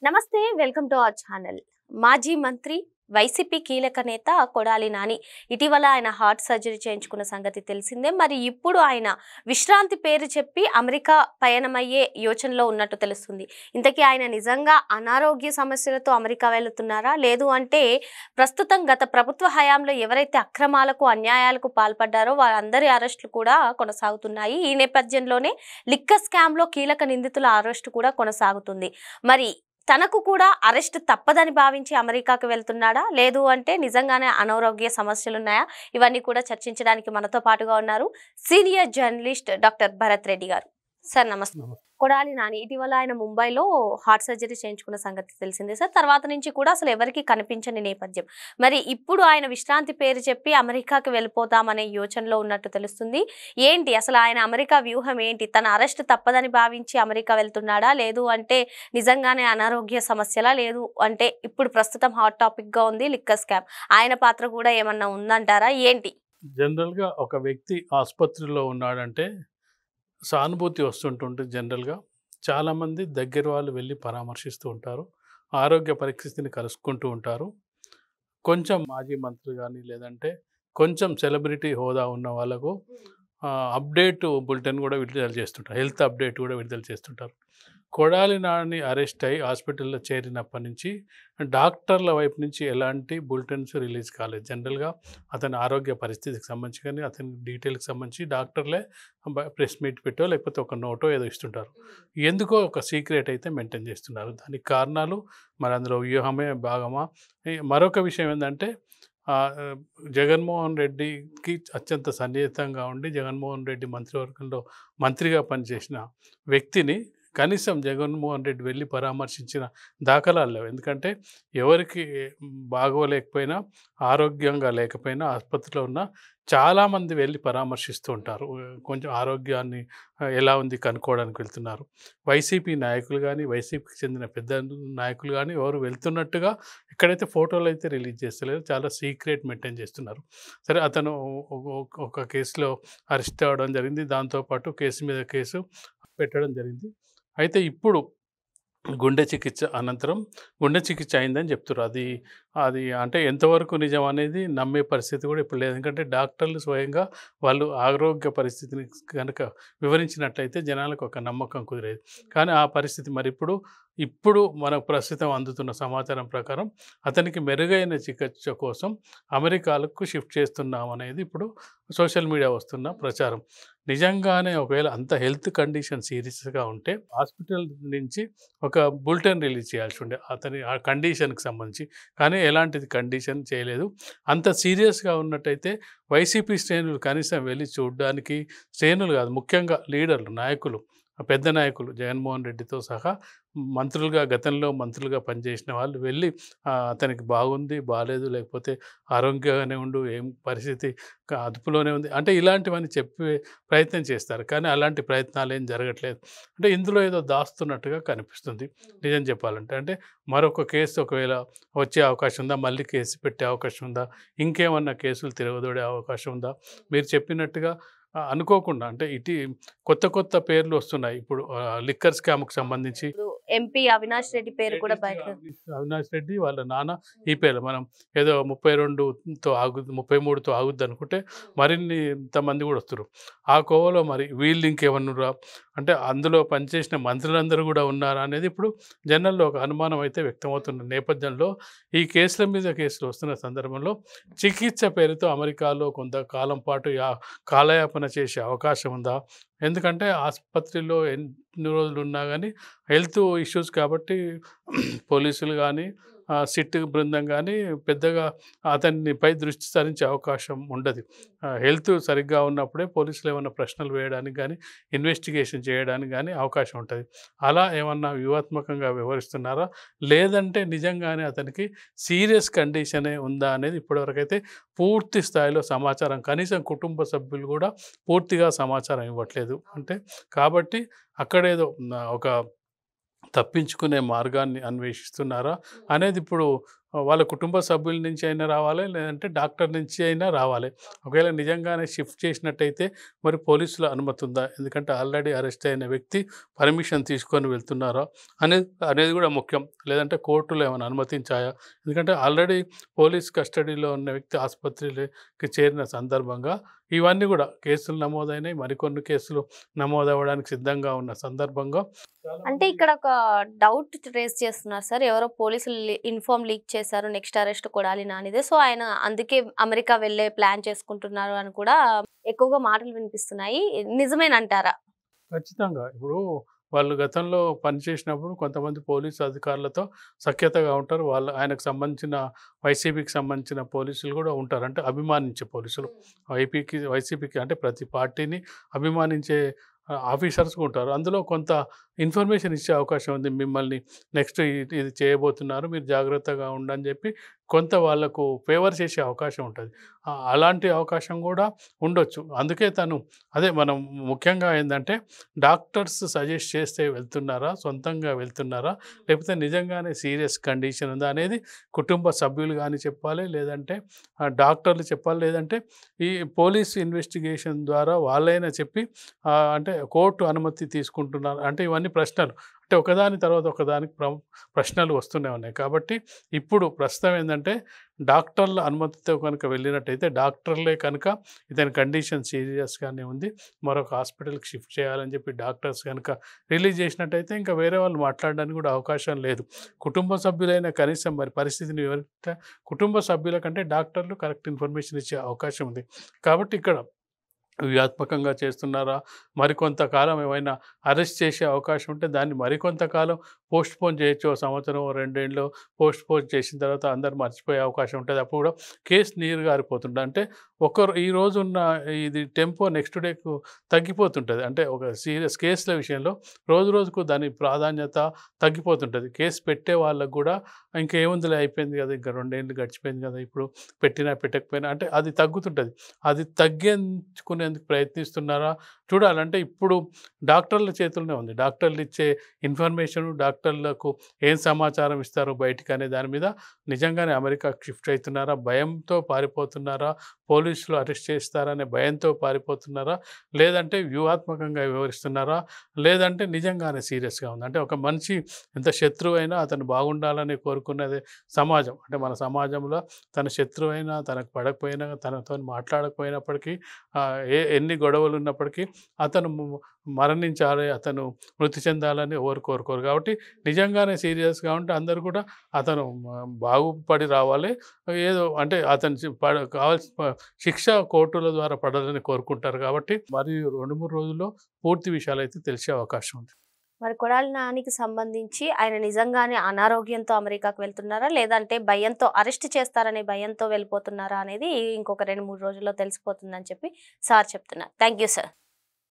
నమస్తే welcome to our channel. మాజీ మంత్రి వైసీపీ కీలక నేత కొడాలి నాని ఇటీవల ఆయన హార్ట్ సర్జరీ చేయించుకున్న సంగతి తెలిసిందే. మరి ఇప్పుడు ఆయన విశ్రాంతి పేరు చెప్పి అమెరికా పయనమయ్యే యోచనలో ఉన్నట్టు తెలుస్తుంది. ఇంతకీ ఆయన నిజంగా అనారోగ్య సమస్యలతో అమెరికా వెళుతున్నారా, లేదు అంటే ప్రస్తుతం గత ప్రభుత్వ హయాంలో ఎవరైతే అక్రమాలకు అన్యాయాలకు పాల్పడ్డారో వారందరి అరెస్టులు కూడా కొనసాగుతున్నాయి. ఈ నేపథ్యంలోనే లిక్కర్ స్కామ్లో కీలక నిందితుల అరెస్టు కూడా కొనసాగుతుంది. మరి తనకు కూడా అరెస్ట్ తప్పదని భావించి అమెరికాకు వెళ్తున్నాడా, లేదు అంటే నిజంగానే అనారోగ్య సమస్యలున్నాయా? ఇవన్నీ కూడా చర్చించడానికి మనతో పాటుగా ఉన్నారు senior journalist doctor Bharat Reddy గారు. సార్ నమస్తే. కొడాలి నాని ఇటీవల ఆయన ముంబైలో హార్ట్ సర్జరీ చేయించుకున్న సంగతి తెలిసిందే సార్. తర్వాత నుంచి కూడా అసలు ఎవరికి కనిపించని నేపథ్యం. మరి ఇప్పుడు ఆయన విశ్రాంతి పేరు చెప్పి అమెరికాకి వెళ్ళిపోతామనే యోచనలో ఉన్నట్టు తెలుస్తుంది. ఏంటి అసలు ఆయన అమెరికా వ్యూహం ఏంటి? తన అరెస్ట్ తప్పదని భావించి అమెరికా వెళ్తున్నాడా, లేదు అంటే నిజంగానే అనారోగ్య సమస్యలా, లేదు అంటే ఇప్పుడు ప్రస్తుతం హాట్ టాపిక్ గా ఉంది లిక్కర్ స్కామ్, ఆయన పాత్ర కూడా ఏమన్నా ఉందంటారా ఏంటి? జనరల్‌గా ఒక వ్యక్తి ఆసుపత్రిలో ఉన్నాడంటే సానుభూతి వస్తుంటుంది జనరల్‌గా. చాలామంది దగ్గర వాళ్ళు వెళ్లి పరామర్శిస్తూ ఉంటారు. ఆరోగ్య పరిస్థితిని కలుసుకుంటూ ఉంటారు. కొంచెం మాజీ మంత్రులు గానీ, లేదంటే కొంచెం సెలబ్రిటీ హోదా ఉన్న వాళ్ళకు అప్డేట్ బులెటిన్ కూడా విడుదల చేస్తుంటారు. హెల్త్ అప్డేట్ కూడా విడుదల చేస్తుంటారు. కొడాలి నాని అరెస్ట్ అయ్యి హాస్పిటల్‌లో చేరినప్పటి నుంచి డాక్టర్ల వైపు నుంచి ఎలాంటి బులెటిన్స్ రిలీజ్ కాలేదు. జనరల్‌గా అతని ఆరోగ్య పరిస్థితికి సంబంధించి కానీ, అతని డీటెయిల్‌కి సంబంధించి డాక్టర్లే ప్రెస్ మీట్ పెట్టో లేకపోతే ఒక నోటో ఏదో ఇస్తుంటారు. ఎందుకో ఒక సీక్రెట్ అయితే మెయింటైన్ చేస్తున్నారు. దానికి కారణాలు మరి అందులో వ్యూహమే భాగమా? మరొక విషయం ఏందంటే జగన్మోహన్ రెడ్డికి అత్యంత సన్నిహితంగా ఉండి జగన్మోహన్ రెడ్డి మంత్రివర్గంలో మంత్రిగా పనిచేసిన వ్యక్తిని కనీసం జగన్మోహన్ రెడ్డి వెళ్ళి పరామర్శించిన దాఖలాలు లేవు. ఎందుకంటే ఎవరికి బాగోలేకపోయినా, ఆరోగ్యంగా లేకపోయినా ఆసుపత్రిలో ఉన్న చాలామంది వెళ్ళి పరామర్శిస్తూ ఉంటారు. కొంచెం ఆరోగ్యాన్ని ఎలా ఉంది కనుక్కోవడానికి వెళ్తున్నారు. వైసీపీ నాయకులు కానీ, వైసీపీకి చెందిన పెద్ద నాయకులు కానీ ఎవరు వెళ్తున్నట్టుగా ఎక్కడైతే ఫోటోలు అయితే రిలీజ్ చేస్తలేరు. చాలా సీక్రెట్ మెయింటైన్ చేస్తున్నారు. సరే, అతను ఒక కేసులో అరెస్ట్ అవ్వడం జరిగింది. దాంతోపాటు కేసు మీద కేసు పెట్టడం జరిగింది. అయితే ఇప్పుడు గుండె చికిత్స అనంతరం గుండె చికిత్స అయిందని చెప్తున్నారు. అది అంటే ఎంతవరకు నిజం అనేది నమ్మే పరిస్థితి కూడా ఇప్పుడు లేదు. ఎందుకంటే డాక్టర్లు స్వయంగా వాళ్ళు ఆరోగ్య పరిస్థితిని కనుక వివరించినట్లయితే జనాలకు ఒక నమ్మకం కుదిరేది. కానీ ఆ పరిస్థితి మరి ఇప్పుడు మనకు ప్రస్తుతం అందుతున్న సమాచారం ప్రకారం అతనికి మెరుగైన చికిత్స కోసం అమెరికాలకు షిఫ్ట్ చేస్తున్నాం అనేది ఇప్పుడు సోషల్ మీడియా వస్తున్న ప్రచారం. నిజంగానే ఒకవేళ అంత హెల్త్ కండిషన్ సీరియస్గా ఉంటే హాస్పిటల్ నుంచి ఒక బులెటిన్ రిలీజ్ చేయాల్సి ఉండే అతని ఆ కండిషన్కి సంబంధించి. కానీ ఎలాంటిది కండిషన్ చేయలేదు. అంత సీరియస్గా ఉన్నట్టయితే వైసీపీ శ్రేణులు కనీసం వెళ్ళి చూడడానికి, శ్రేణులు కాదు ముఖ్యంగా లీడర్లు, నాయకులు, పెద్ద నాయకులు జగన్మోహన్ రెడ్డితో సహా గతంలో మంత్రులుగా పనిచేసిన వాళ్ళు వెళ్ళి అతనికి బాగుంది, బాలేదు, లేకపోతే ఆరోగ్యంగానే ఉండు, ఏం పరిస్థితి అదుపులోనే ఉంది అంటే ఇలాంటివన్నీ చెప్పే ప్రయత్నం చేస్తారు. కానీ అలాంటి ప్రయత్నాలు ఏం జరగట్లేదు. అంటే ఇందులో ఏదో దాస్తున్నట్టుగా కనిపిస్తుంది నిజం చెప్పాలంటే. అంటే మరొక కేసు ఒకవేళ వచ్చే అవకాశం ఉందా, మళ్ళీ కేసు పెట్టే అవకాశం ఉందా, ఇంకేమన్నా కేసులు తిరగదోడే అవకాశం ఉందా? మీరు చెప్పినట్టుగా అనుకోకుండా అంటే కొత్త పేర్లు వస్తున్నాయి. ఇప్పుడు లిక్కర్ స్కామ్కి సంబంధించి ఎంపీ అవినాష్ రెడ్డి పేరు కూడా బయట. అవినాష్ రెడ్డి వాళ్ళ నాన్న ఈ పేరు మనం ఏదో 33తో ఆగుద్ది అనుకుంటే మరిన్ని ఇంతమంది కూడా వస్తారు. ఆ కోవలో మరి వీళ్ళు ఇంకేమన్నారా అంటే అందులో పనిచేసిన మంత్రులందరూ కూడా ఉన్నారా అనేది ఇప్పుడు జనరల్లో ఒక అనుమానం అయితే వ్యక్తమవుతున్న నేపథ్యంలో ఈ కేసుల మీద కేసులు వస్తున్న సందర్భంలో చికిత్స పేరుతో అమెరికాలో కొంతకాలం పాటు కాలయాపన చేసే అవకాశం ఉందా? ఎందుకంటే ఆసుపత్రిలో ఎన్ని రోజులు ఉన్నా కానీ హెల్త్ ఇష్యూస్ కాబట్టి పోలీసులు కానీ సిట్ బృందం కానీ పెద్దగా అతనిపై దృష్టి సారించే అవకాశం ఉండదు. హెల్త్ సరిగ్గా ఉన్నప్పుడే పోలీసులు ఏమన్నా ప్రశ్నలు వేయడానికి కానీ ఇన్వెస్టిగేషన్ చేయడానికి కానీ అవకాశం ఉంటుంది. అలా ఏమన్నా వ్యూహాత్మకంగా వ్యవహరిస్తున్నారా, లేదంటే నిజంగానే అతనికి సీరియస్ కండిషనే ఉందా అనేది ఇప్పటివరకైతే పూర్తి స్థాయిలో సమాచారం, కనీసం కుటుంబ సభ్యులు కూడా పూర్తిగా సమాచారం ఇవ్వట్లేదు. అంటే కాబట్టి అక్కడేదో ఒక తప్పించుకునే మార్గాన్ని అన్వేషిస్తున్నారా అనేది ఇప్పుడు వాళ్ళ కుటుంబ సభ్యుల నుంచి అయినా రావాలి, లేదంటే డాక్టర్ నుంచి అయినా రావాలి. ఒకవేళ నిజంగానే షిఫ్ట్ చేసినట్టయితే మరి పోలీసుల అనుమతి ఉందా? ఎందుకంటే ఆల్రెడీ అరెస్ట్ అయిన వ్యక్తి పర్మిషన్ తీసుకొని వెళ్తున్నారా అనేది అనేది కూడా ముఖ్యం. లేదంటే కోర్టులు ఏమైనా అనుమతించాయా? ఎందుకంటే ఆల్రెడీ పోలీస్ కస్టడీలో ఉన్న వ్యక్తి ఆసుపత్రికి చేరిన సందర్భంగా ఇవన్నీ కూడా కేసులు నమోదైనాయి. మరికొన్ని కేసులు నమోదవ్వడానికి సిద్ధంగా ఉన్న సందర్భంగా అంటే ఇక్కడ ఒక డౌట్ రేస్ చేస్తున్నారు సార్. ఎవరో పోలీసులు ఇన్ఫార్మ్ లీక్ చేశారు. నెక్స్ట్ అరెస్ట్ కొడాలి నానిదే. సో ఆయన అందుకే అమెరికా వెళ్ళే ప్లాన్ చేసుకుంటున్నారు అని కూడా ఎక్కువగా మాటలు వినిపిస్తున్నాయి. నిజమేనంటారా? ఖచ్చితంగా. ఇప్పుడు వాళ్ళు గతంలో పనిచేసినప్పుడు కొంతమంది పోలీసు అధికారులతో సఖ్యతగా ఉంటారు. వాళ్ళు ఆయనకు సంబంధించిన వైసీపీకి సంబంధించిన పోలీసులు కూడా ఉంటారు. అంటే అభిమానించే పోలీసులు. వైసీపీకి అంటే ప్రతి పార్టీని అభిమానించే ఆఫీసర్స్ ఉంటారు. అందులో కొంత ఇన్ఫర్మేషన్ ఇచ్చే అవకాశం ఉంది. మిమ్మల్ని నెక్స్ట్ ఇది చేయబోతున్నారు, మీరు జాగ్రత్తగా ఉండని చెప్పి కొంత వాళ్ళకు ఫేవర్ చేసే అవకాశం ఉంటుంది. అలాంటి అవకాశం కూడా ఉండొచ్చు. అందుకే తను అదే మనం ముఖ్యంగా ఏంటంటే డాక్టర్స్ సజెస్ట్ చేస్తే వెళ్తున్నారా, సొంతంగా వెళ్తున్నారా, లేకపోతే నిజంగానే సీరియస్ కండిషన్ ఉందా అనేది కుటుంబ సభ్యులు కానీ చెప్పాలి, లేదంటే డాక్టర్లు చెప్పాలి, లేదంటే ఈ పోలీస్ ఇన్వెస్టిగేషన్ ద్వారా వాళ్ళైనా చెప్పి అంటే కోర్టు అనుమతి తీసుకుంటున్నారు. అంటే ఇవన్నీ ప్రశ్నలు అంటే ఒకదాని తర్వాత ఒకదానికి ప్రశ్నలు వస్తూనే ఉన్నాయి. కాబట్టి ఇప్పుడు ప్రస్తుతం ఏంటంటే డాక్టర్ల అనుమతితో కనుక వెళ్ళినట్టయితే డాక్టర్లే కనుక ఇతని కండిషన్ సీరియస్గానే ఉంది, మరొక హాస్పిటల్కి షిఫ్ట్ చేయాలని చెప్పి డాక్టర్స్ కనుక రిలీజ్ చేసినట్టయితే ఇంకా వేరే వాళ్ళు మాట్లాడడానికి కూడా అవకాశం లేదు. కుటుంబ సభ్యులైన కనీసం మరి పరిస్థితిని వివరిస్తే కుటుంబ సభ్యుల కంటే డాక్టర్లు కరెక్ట్ ఇన్ఫర్మేషన్ ఇచ్చే అవకాశం ఉంది. కాబట్టి ఇక్కడ వ్యూహాత్మకంగా చేస్తున్నారా, మరికొంతకాలం ఏమైనా అరెస్ట్ చేసే అవకాశం ఉంటే దాన్ని మరికొంతకాలం పోస్ట్పోన్ చేయొచ్చు. సంవత్సరం 2 ఏళ్ళు పోస్ట్పోన్ చేసిన తర్వాత అందరు మర్చిపోయే అవకాశం ఉంటుంది. అప్పుడు కూడా కేసు నీరు గారిపోతుంటుంది. అంటే ఈ రోజున్న ఇది టెంపో నెక్స్ట్ డేకు తగ్గిపోతుంటుంది. అంటే ఒక సీరియస్ కేసుల విషయంలో రోజు రోజుకు దాని ప్రాధాన్యత తగ్గిపోతుంటుంది. కేసు పెట్టే వాళ్ళకు కూడా ఇంకేముందిలే అయిపోయింది కదా, ఇంకా 2 ఏళ్ళు గడిచిపోయింది కదా, ఇప్పుడు పెట్టినా పెట్టకపోయినా అంటే అది తగ్గుతుంటుంది. అది తగ్గించుకునేందుకు ప్రయత్నిస్తున్నారా చూడాలంటే ఇప్పుడు డాక్టర్ల చేతుల్లోనే ఉంది. డాక్టర్లు ఇచ్చే ఇన్ఫర్మేషన్, డాక్టర్లకు ఏం సమాచారం ఇస్తారు బయటికి అనే దాని మీద నిజంగానే అమెరికాకి షిఫ్ట్ అవుతున్నారా, భయంతో పారిపోతున్నారా, పోలీసులు అరెస్ట్ చేస్తారనే భయంతో పారిపోతున్నారా, లేదంటే వ్యూహాత్మకంగా వివరిస్తున్నారా, లేదంటే నిజంగానే సీరియస్గా ఉంది. అంటే ఒక మనిషి ఎంత శత్రువు అయినా అతను బాగుండాలని కోరుకున్నది సమాజం. అంటే మన సమాజంలో తన శత్రువు అయినా, తనకు పడకపోయినా, తనతో మాట్లాడకపోయినప్పటికీ ఎన్ని గొడవలు ఉన్నప్పటికీ అతను మరణించాలి, అతను మృతి చెందాలని ఎవరు కోరుకోరు. కాబట్టి నిజంగానే సీరియస్గా ఉంటే అందరూ కూడా అతను బాగుపడి రావాలి, ఏదో అంటే అతను కావాల్సిన శిక్ష కోర్టుల ద్వారా పడాలని కోరుకుంటారు. కాబట్టి మరి 2-3 రోజుల్లో పూర్తి విషయాలు అయితే తెలిసే అవకాశం ఉంది. మరి కొడాలి నానికి సంబంధించి ఆయన నిజంగానే అనారోగ్యంతో అమెరికాకు వెళ్తున్నారా, లేదంటే భయంతో అరెస్ట్ చేస్తారనే భయంతో వెళ్ళిపోతున్నారా అనేది ఇంకొక 2-3 రోజుల్లో తెలిసిపోతుందని చెప్పి సార్ చెప్తున్నారు. Thank you sir.